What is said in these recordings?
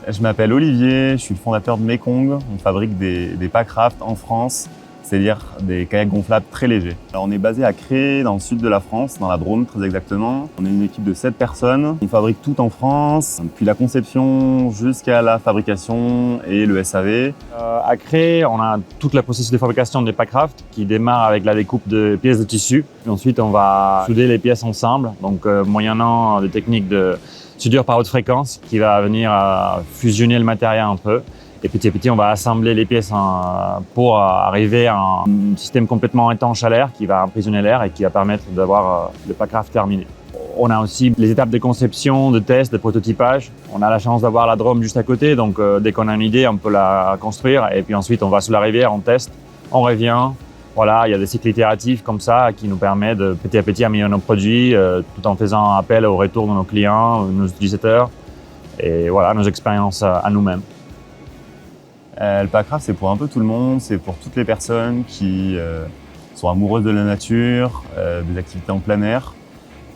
Je m'appelle Olivier, je suis le fondateur de Mekong. On fabrique des packrafts en France, c'est-à-dire des kayaks gonflables très légers. Alors on est basé à Cré, dans le sud de la France, dans la Drôme très exactement. On est une équipe de 7 personnes. On fabrique tout en France, depuis la conception jusqu'à la fabrication et le SAV. À Cré, on a toute la processus de fabrication des packrafts qui démarre avec la découpe de pièces de tissu. Puis ensuite, on va souder les pièces ensemble, donc moyennant des techniques de soudure par haute fréquence qui va venir fusionner le matériel entre eux. Et petit à petit, on va assembler les pièces pour arriver à un système complètement étanche à l'air qui va emprisonner l'air et qui va permettre d'avoir le packraft terminé. On a aussi les étapes de conception, de test, de prototypage. On a la chance d'avoir la Drôme juste à côté, donc dès qu'on a une idée, on peut la construire. Et puis ensuite, on va sur la rivière, on teste, on revient. Voilà, il y a des cycles itératifs comme ça qui nous permettent de petit à petit améliorer nos produits tout en faisant appel au retour de nos clients, nos utilisateurs et voilà, nos expériences à nous-mêmes. Le packraft, c'est pour un peu tout le monde, c'est pour toutes les personnes qui sont amoureuses de la nature, des activités en plein air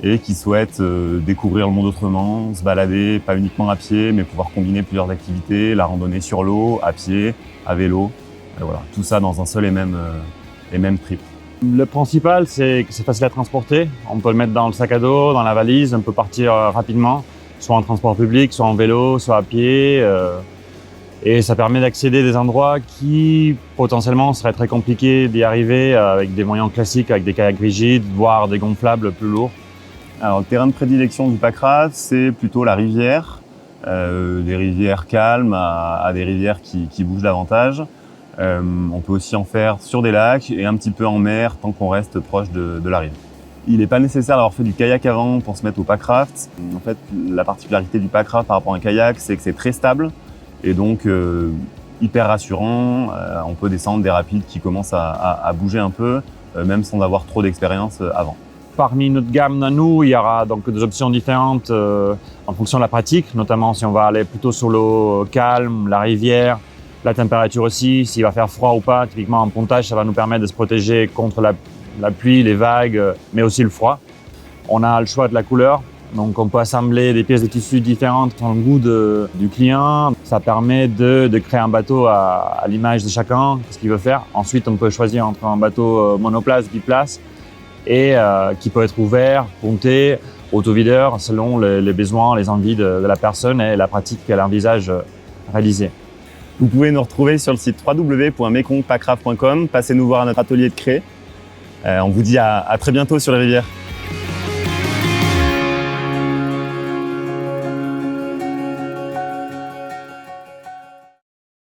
et qui souhaitent découvrir le monde autrement, se balader, pas uniquement à pied, mais pouvoir combiner plusieurs activités, la randonnée sur l'eau, à pied, à vélo, et voilà, tout ça dans un seul et même trip. Le principal, c'est que c'est facile à transporter. On peut le mettre dans le sac à dos, dans la valise, on peut partir rapidement, soit en transport public, soit en vélo, soit à pied. Et ça permet d'accéder à des endroits qui, potentiellement, seraient très compliqués d'y arriver avec des moyens classiques, avec des kayaks rigides, voire des gonflables plus lourds. Alors, le terrain de prédilection du packraft, c'est plutôt la rivière, des rivières calmes à des rivières qui bougent davantage. On peut aussi en faire sur des lacs et un petit peu en mer tant qu'on reste proche de la rive. Il n'est pas nécessaire d'avoir fait du kayak avant pour se mettre au packraft. En fait, la particularité du packraft par rapport à un kayak, c'est que c'est très stable et donc hyper rassurant. On peut descendre des rapides qui commencent à bouger un peu, même sans avoir trop d'expérience avant. Parmi notre gamme à nous, il y aura donc des options différentes en fonction de la pratique, notamment si on va aller plutôt sur l'eau calme, la rivière, la température aussi, s'il va faire froid ou pas. Typiquement en pontage, ça va nous permettre de se protéger contre la pluie, les vagues, mais aussi le froid. On a le choix de la couleur, donc on peut assembler des pièces de tissu différentes dans le goût du client. Ça permet de créer un bateau à l'image de chacun, ce qu'il veut faire. Ensuite, on peut choisir entre un bateau monoplace, biplace, et qui peut être ouvert, ponté, autovideur, selon les besoins, les envies de la personne et la pratique qu'elle envisage réaliser. Vous pouvez nous retrouver sur le site www.mekongpackraft.com. Passez nous voir à notre atelier de Cré. On vous dit à très bientôt sur les rivières.